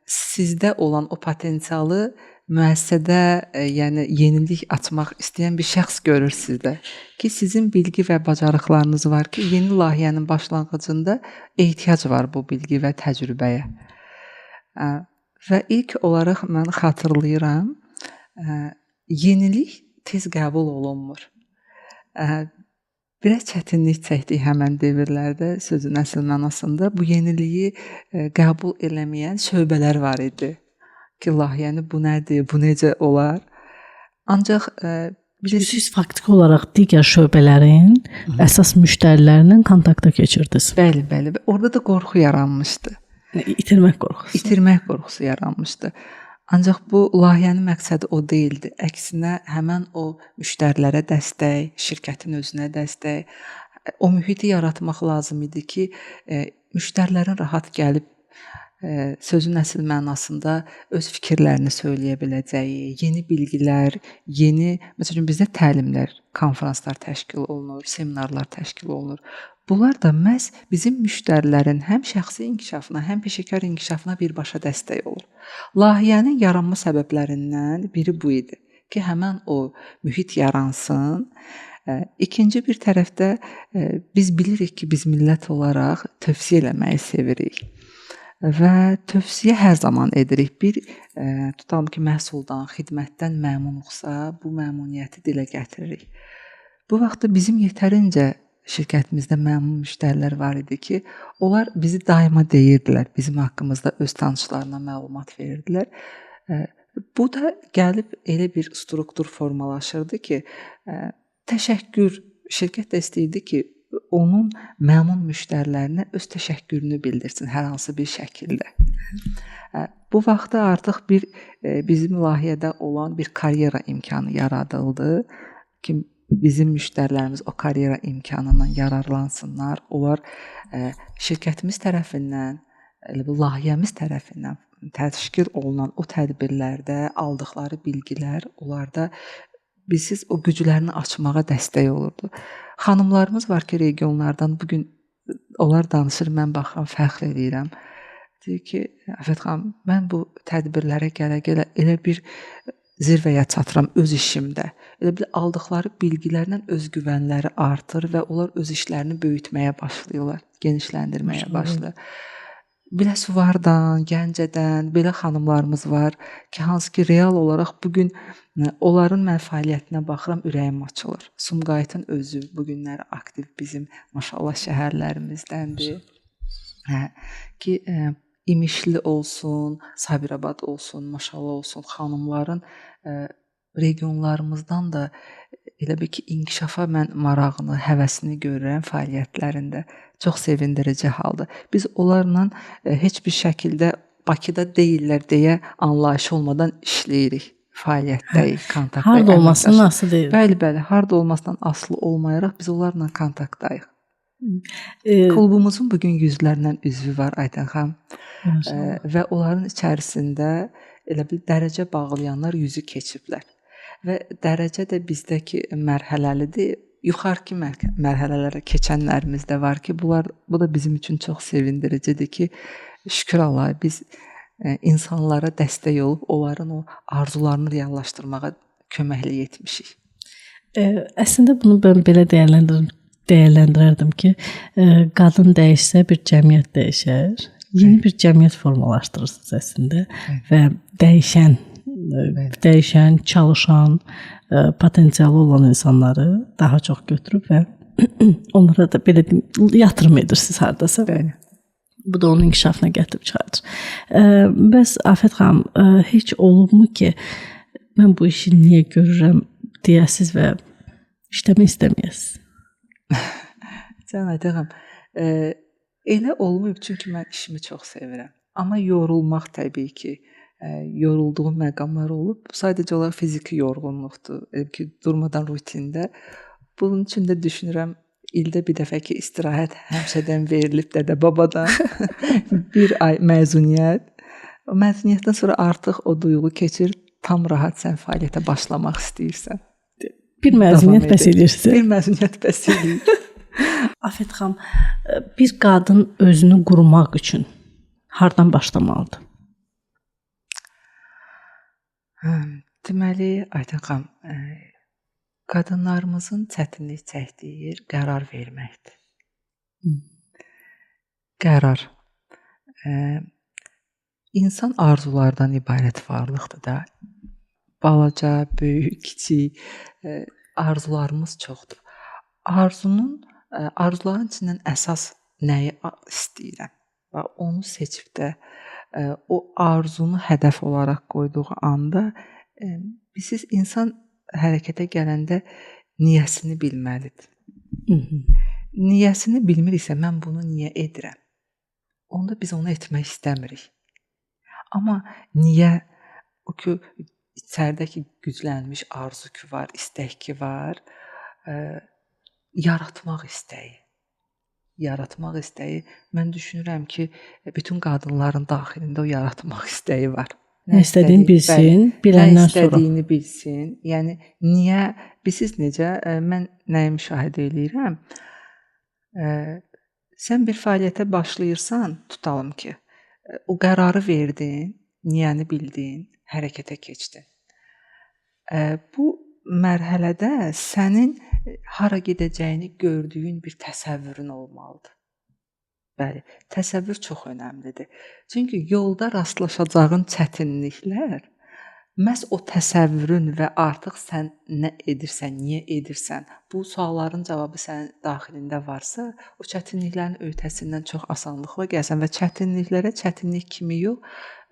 sizdə olan o potensialı müəssisədə, yəni yenilik açmaq istəyən bir şəxs görür sizdə ki, sizin bilgi və bacarıqlarınız var ki, yeni layihənin başlanğıcında ehtiyac var bu bilgi və təcrübəyə. Və ilk olaraq mən xatırlayıram, yenilik tez qəbul olunmur. Biraz çətinlik çəkdik həmən dövrlərdə sözün əsl mənasında bu yeniliyi qəbul eləməyən şöbələr var idi ki, layihəni bu nədir, bu necə olar? Ancaq siz faktiki olaraq digər şöbələrin əsas müştərilərinin kontakta keçirdiniz. Bəli. Orada da qorxu yaranmışdı. İtirmək qorxusu. İtirmək qorxusu yaranmışdı. Ancaq bu layihənin məqsədi o deyildi. Əksinə həmən o müştərilərə dəstək, şirkətin özünə dəstək, o mühiti yaratmaq lazım idi ki, müştərilərin rahat gəlib sözün əsl mənasında öz fikirlərini söyləyə biləcəyi, yeni bilgilər, məsələn bizdə təlimlər, konfranslar təşkil olunur, seminarlar təşkil olunur. Bunlar da məhz bizim müştərilərin həm şəxsi inkişafına, həm peşəkar inkişafına birbaşa dəstək olur. Layihənin yaranma səbəblərindən biri bu idi ki, həmən o mühit yaransın. İkinci bir tərəfdə biz bilirik ki, biz millət olaraq tövsiyə eləməyi sevirik. Və tövsiyə hər zaman edirik. Bir tutalım ki, məhsuldan, xidmətdən məmnunuqsa, bu məmnuniyyəti dilə gətiririk. Bu vaxtda bizim yetərincə şirkətimizdə məmnun müştərilər var idi ki, onlar bizi daima deyirdilər, bizim haqqımızda öz tanışlarına məlumat verirdilər. Bu da gəlib elə bir struktur formalaşırdı ki, təşəkkür, şirkət də istəyirdi ki, onun məmnun müştərilərinə öz təşəkkürünü bildirsin hər hansı bir şəkildə. Bu vaxtda artıq bizim layihədə olan bir karyera imkanı yaradıldı ki, bizim müştərilərimiz o karyera imkanından yararlansınlar. Onlar şirkətimiz tərəfindən, layihəmiz tərəfindən təşkil olunan o tədbirlərdə aldıqları bilgilər onlarda bilsiz o güclərini açmağa dəstək olurdu. Xanımlarımız var ki, regionlardan bu gün onlar danışır, mən baxıram, fəxr edirəm. Deyir ki, Afət xanım, mən bu tədbirlərə gələ-gələ elə bir zirvəyə çatıram öz işimdə. Elə bir aldıqları bilgilərlə özgüvənləri artır və onlar öz işlərini böyütməyə başlayırlar, genişləndirməyə başlayırlar. Biləsuvardan, Gəncədən belə xanımlarımız var ki, hansı ki real olaraq bu gün onların mən fəaliyyətinə baxıram, ürəyim açılır. Sumqayıtın özü bu günlər aktiv bizim maşallah şəhərlərimizdəndir. Ki İmişli olsun, Sabirabad olsun, maşallah olsun, xanımların regionlarımızdan da elə bir ki, inkişafa mən marağını, həvəsini görürəm fəaliyyətlərində. Çox sevindirici haldır. Biz onlarla heç bir şəkildə Bakıda deyirlər deyə anlayış olmadan işləyirik, fəaliyyətdəyik, kontaktdayıq. Harda olması nasıl deyil? Bəli, harda olmasından asılı olmayaraq biz onlarla kontaktdayıq. Klubumuzun bugün yüzlərlə üzvü var Aytən xanım. Və onların içərisində elə bir dərəcə bağlayanlar yüzü keçiblər. Və dərəcə də bizdəki mərhələlidir. Yuxarıki mərhələlərə keçənlərimiz də var ki, bu da bizim üçün çox sevindiricidir ki, şükür Allaha biz insanlara dəstək olub onların o arzularını reallaşdırmağa köməklik etmişik. Əslində bunu mən belə dəyərləndirərdim ki, qadın dəyişsə bir cəmiyyət dəyişər. Yeni bir cəmiyyət formalaşdırırsınız əslində və dəyişən, çalışan, potensialı olan insanları daha çox götürüb və onlara da belə yatırım edirsiniz hardasa. Bəli. Bu da onun inkişafına gətirib çıxarır. Bəs Afət xanım, heç olubmu ki, mən bu işi niyə görürəm deyəsiz və işləmək istəməyəsiz? Sən Aytən xanım, elə olmayıb çünki mən işimi çox sevirəm. Amma yorulmaq təbii ki, yorulduğum məqamlar olub. Sadəcə olaraq fiziki yorğunluqdur ki, durmadan rutində. Bunun üçün də düşünürəm, ildə bir dəfə ki, istirahət həmişədən verilib dədə-babadan. Bir ay məzuniyyət. O məzuniyyətdən sonra artıq o duyğu keçir, tam rahat sən fəaliyyətə başlamaq istəyirsən. Bir məzuniyyət bəs edirsən. Bir məzuniyyət bəs edir. Afət xanım, bir qadın özünü qurmaq üçün hardan başlamalıdır? Deməli, Aytən xanım, qadınlarımızın çətinlik çəkdiyi yer qərar verməkdir. Qərar. İnsan arzulardan ibarət varlıqdır da. Balaca, böyük, kiçik arzularımız çoxdur. Arzuların içindən əsas nəyi istəyirəm? Onu seçib də o arzunu hədəf olaraq qoyduğu anda siz insan hərəkətə gələndə niyyəsini bilməlidir. Niyyəsini bilmiriksə mən bunu niyə edirəm? Onda biz onu etmək istəmirik. Amma niyə o ki içəridəki güclənmiş arzu ki var, istək ki var, yaratmaq istəyi. Yaratmaq istəyi, mən düşünürəm ki, bütün qadınların daxilində o yaratmaq istəyi var. Nə istədiyini bilsin, biləndən sonra. Nə istədiyini bilsin. Yəni niyə, bilirsiniz necə, mən nəyi müşahidə edirəm? Sən bir fəaliyyətə başlayırsan, tutalım ki, o qərarı verdin, niyəni bildin, hərəkətə keçdin. Bu mərhələdə sənin hara gedəcəyini gördüyün bir təsəvvürün olmalıdır. Bəli, təsəvvür çox önəmlidir. Çünki yolda rastlaşacağın çətinliklər məhz o təsəvvürün və artıq sən nə edirsən, niyə edirsən, bu sualların cavabı sənin daxilində varsa, o çətinliklərin öhdəsindən çox asanlıqla gəlsən və çətinliklərə çətinlik kimi yox,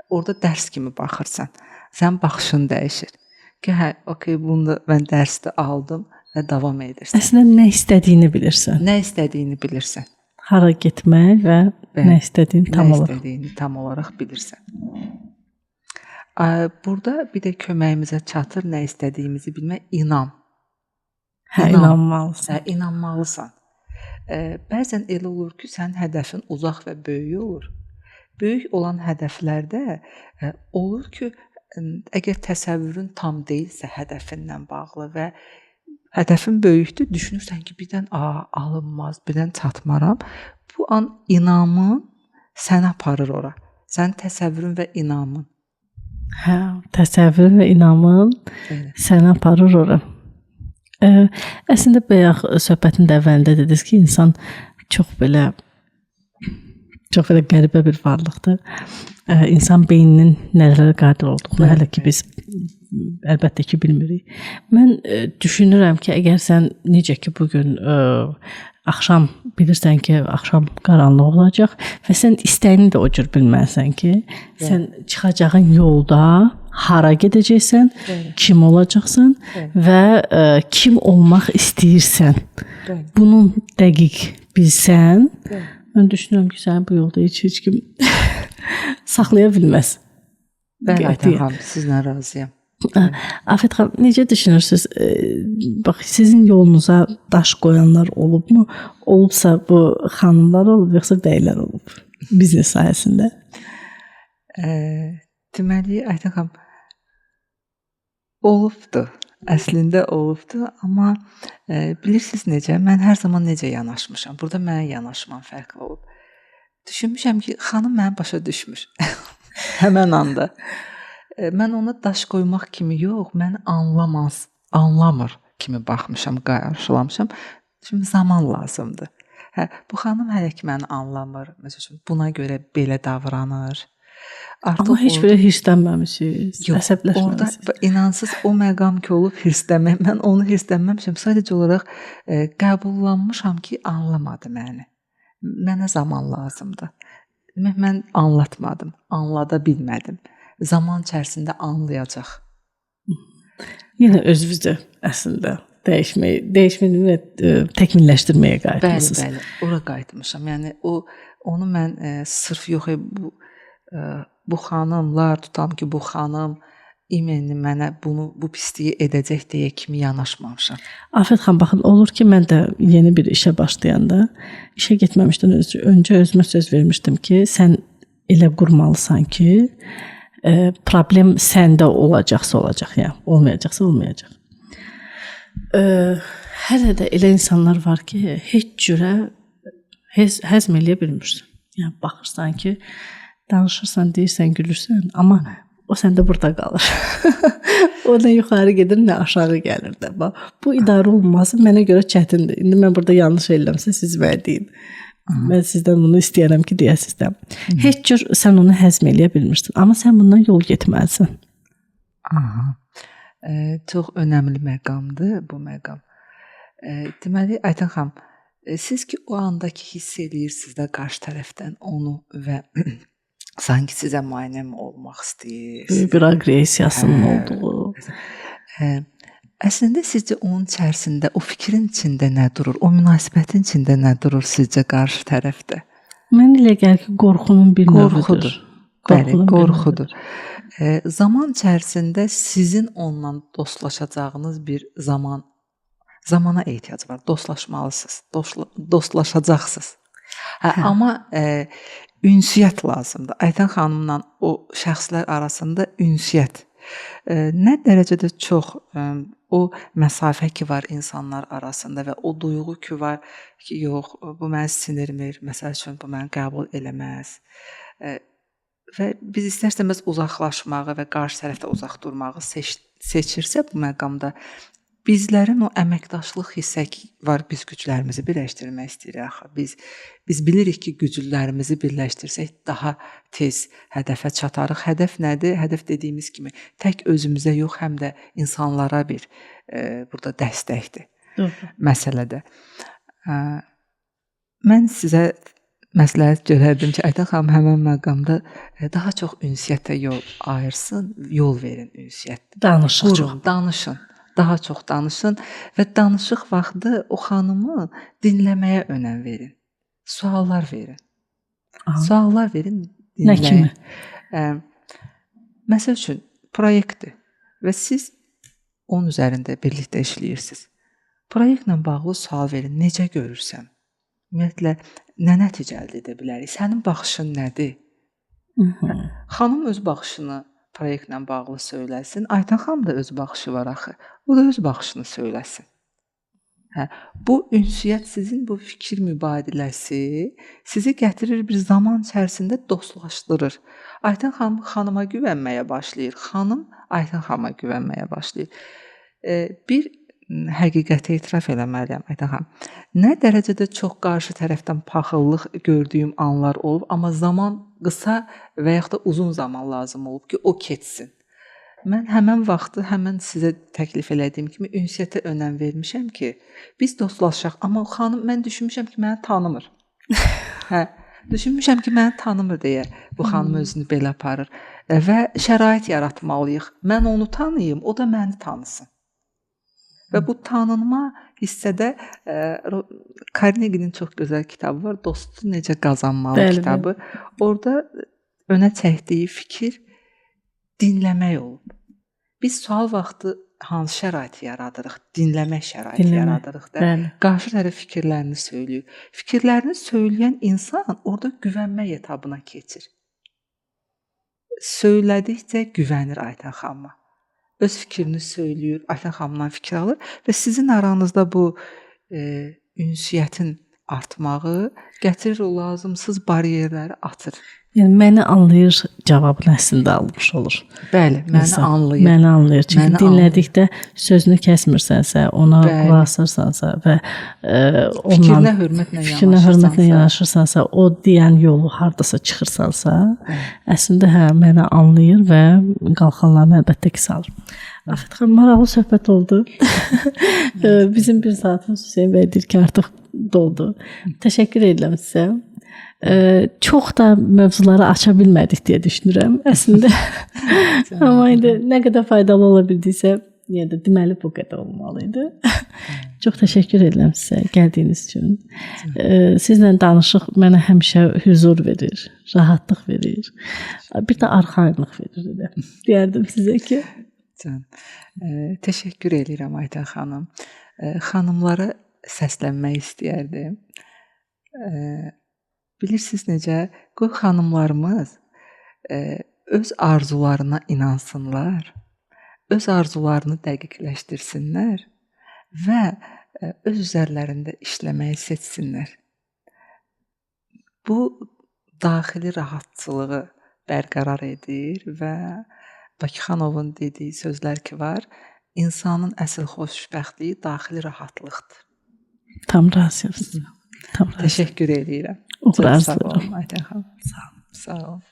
orada dərs kimi baxırsan. Sənin baxışın dəyişir. Ki, hə, okey, bunu da mən dərsdə aldım. və davam edirsən. Əslində nə istədiyini bilirsən. Nə istədiyini bilirsən. Hara getmək və nə istədiyini tam Nə olaraq. istədiyini tam olaraq bilirsən. Burada bir də köməyimizə çatır nə istədiyimizi bilmək, inam. İnanmalısan. İnanmalısan. Bəzən elə olur ki, sənin hədəfin uzaq və böyük olur. Böyük olan hədəflərdə olur ki, əgər təsəvvürün tam deyilsə hədəfindən bağlı və hədəfin böyükdür, düşünürsən ki, birdən alınmaz, birdən çatmaram. Bu an inamın səni aparır ora. Sənin təsəvvürün və inamın. Hə, təsəvvür və inamın səni aparır ora. Əslində bayaq söhbətin də əvvəlində dediniz ki, insan çox belə qəribə bir varlıqdır. İnsan beyninin nələrə qadir olduğunu hələ ki biz əlbəttə ki bilmirik. Mən düşünürəm ki, əgər sən necə ki bu gün axşam bilirsən ki, axşam qaranlıq olacaq və sən istəyini də o cür bilməlisən ki, sən çıxacağın yolda hara gedəcəksən, kim olacaqsan və kim olmaq istəyirsən. Bunun dəqiq bilsən, mən düşünürəm ki, sənin bu yolda heç kim saxlaya bilməz. Bəli, Aytən, sizlə razıyam. Afət xanım, necə düşünürsünüz? Bax, sizin yolunuza daş qoyanlar olubmu? Olubsa bu xanımlar olub, yoxsa bəylər olub biznes sahəsində? Deməli, Aytən xanım, olubdu. Əslində olubdu, amma bilirsiniz necə? Mən hər zaman necə yanaşmışam. Burada mənə yanaşmam fərqli olub. Düşünmüşəm ki, xanım məni başa düşmür. Həmən anda. Mən ona daş qoymaq kimi yox, məni anlamır kimi baxmışam, qarşılamışam. Şimdi zaman lazımdır. Bu xanım hələ ki məni anlamır. Məsələn, buna görə belə davranır. Artıq amma heç belə hirslənməmisiniz, əsəbləşməmisiniz. Orada inansız o məqam ki olub hirslənmək. Mən onu hirslənməmişəm. Sadəcə olaraq qəbullanmışam ki, anlamadı məni. Mənə zaman lazımdır. Demək, mən anlatmadım, anlada bilmədim. Zaman içərisində anlayacaq. Yenə özünüzdə əslində dəyişməni və təkmilləşdirməyə qayıtmısınız. Bəli, ora qayıtmışam. Yəni onu mən sırf yox bu xanımlar tutam ki, bu xanım imenli mənə bu pisliyi edəcək deyə kimi yanaşmamışam. Afət xanım, baxın, olur ki, mən də yeni bir işə başlayanda, işə getməmişdən öncə özümə söz vermişdim ki, sən elə qurmalısan ki, problem səndə olacaqsa olacaq, yəni olmayacaqsa olmayacaq. Hələ də elə insanlar var ki, heç cürə həzm eləyə bilmirsən. Yəni baxırsan ki, danışırsan, deyirsən, gülürsən, amma o səndə burada qalır. O nə yuxarı gedir, nə aşağı gəlir də. Bu idarə olunması mənə görə çətindir. İndi mən burada yanlış eləmsə siz mənə deyin. Mən sizdən bunu istəyirəm ki, deyəsiz də. Heç cür sən onu həzm eləyə bilmirsən, amma sən bundan yol getməlisən. Çox önəmli məqamdır bu məqam. Deməli, Aytən xanım, siz ki o andakı hiss eləyirsiniz də qarşı tərəfdən onu və sanki sizə müayinə olmaq istəyir. Bir aqressiyasının olduğu. Əslində sizcə onun içərisində, o fikrin içində nə durur? O münasibətin içində nə durur sizcə qarşı tərəfdə? Mən elə gəlir ki, qorxunun bir növüdür. Bəli, qorxudur. Zaman içərisində sizin onunla dostlaşacağınız bir zamana ehtiyac var. Dostlaşmalısınız, dostlaşacaqsınız. Amma ünsiyyət lazımdır. Aytən xanımla o şəxslər arasında ünsiyyət. Nə dərəcədə çox o məsafə ki var insanlar arasında və o duyğu ki var ki, yox, bu məni sinirmir, məsəl üçün bu məni qəbul eləməz. Və biz istərsəmiz uzaqlaşmağı və qarşı tərəfdə uzaq durmağı seçirsə bu məqamda bizlərin o əməkdaşlıq hissəsi var, biz güclərimizi birləşdirmək istəyirik axı. Biz bilirik ki, güclərimizi birləşdirsək daha tez hədəfə çatarıq. Hədəf nədir? Hədəf dediyimiz kimi tək özümüzə yox, həm də insanlara bir burada dəstəkdir. Məsələdə. Mən sizə məsləhət görərdim ki, Aytən xanım həmin məqamda daha çox ünsiyyətə yol ayırsın, yol verin ünsiyyət. Danışın. Danışın. daha çox danışın və danışıq vaxtı o xanımı dinləməyə önəm verin. Suallar verin. Aha. Suallar verin, Nə kimi? dinləyin. Məsəl üçün proyektdir və siz onun üzərində birlikdə işləyirsiniz. Proyektlə bağlı sual verin. Necə görürsən? Ümumiyyətlə nə nəticə əldə edə bilərik? Sənin baxışın nədir? Xanım öz baxışını proyektlə bağlı söyləsin. Aytan xanım da öz baxışı var axı. O da öz baxışını söyləsin. Bu ünsiyyət sizin bu fikir mübadiləsi sizi gətirir bir zaman içərisində dostlaşdırır. Aytan xanım xanıma güvənməyə başlayır. Xanım Aytan xanıma güvənməyə başlayır. Bir həqiqəti etiraf eləməliyəm Aytan xanım. Nə dərəcədə çox qarşı tərəfdən paxıllıq gördüyüm anlar olub, amma zaman qısa və yaxud da uzun zaman lazım olub ki, o keçsin. Mən həmən vaxtı, həmən sizə təklif elədiyim kimi ünsiyyətə önəm vermişəm ki, biz dostlaşaq, amma xanım mən düşünmüşəm ki, məni tanımır. Düşünmüşəm ki, məni tanımır deyə bu xanım özünü belə aparır və şərait yaratmalıyıq. Mən onu tanıyım, o da məni tanısın. Və bu tanınma hissədə Carnegie'nin çox gözəl kitabı var, Dostu necə qazanmalı kitabı. Orada önə çəkdiyi fikir dinləmək olub. Biz sual vaxtı hansı şəraiti yaradırıq? Dinləmək şəraiti yaradırıq da. Qarşı tərəf fikirlərini söyləyir. Fikirlərini söyləyən insan orada güvənmə etabına keçir. Söylədikcə güvənir Aytan xanıma. Öz fikrini söyləyir, Aytan xanımdan fikir alır və sizin aranızda bu ünsiyyətin artmağı gətirir, o lazımsız bariyerləri atır. Yəni məni anlayır cavabını əslində almış olur. Bəli, məni anlayır. Məni anlayır. Çünki dinlədikdə sözünü kəsmirsənsə, ona qulaq asırsansa və fikrinə hörmətlə yanaşırsansa, o deyən yolu hardasa çıxırsansa, əslində mənə anlayır və qalxanlarını əlbəttə ki salır. Afət xanım, maraqlı söhbət oldu. Bizim bir saatımız Hüseyn bəy deyir ki, artıq doldu. Təşəkkür edirəm sizə. Çox da mövzuları aça bilmədik deyə düşünürəm əslində. Amma indi nə qədər faydalı ola bildiysə, yenə də deməli bu qədər olmalı idi. Çox təşəkkür edirəm sizə gəldiyiniz üçün. Sizlə danışıq mənə həmişə huzur verir, rahatlıq verir. Bir də arxayınlıq verir. Deyərdim sizə ki. Təşəkkür edirəm Aytan xanım. Xanımlara səslənmək istəyərdim. Bilirsiniz necə? Qoy xanımlarımız öz arzularına inansınlar, öz arzularını dəqiqləşdirsinlər və öz üzərlərində işləməyi seçsinlər. Bu daxili rahatçılığı bərqərar edir və Bakıxanovun dediyi sözlər ki var, insanın əsl xoşbəxtliyi daxili rahatlıqdır. Tam razıyam. Təşəkkür edirəm. Çox sağ olun. Sağ olun.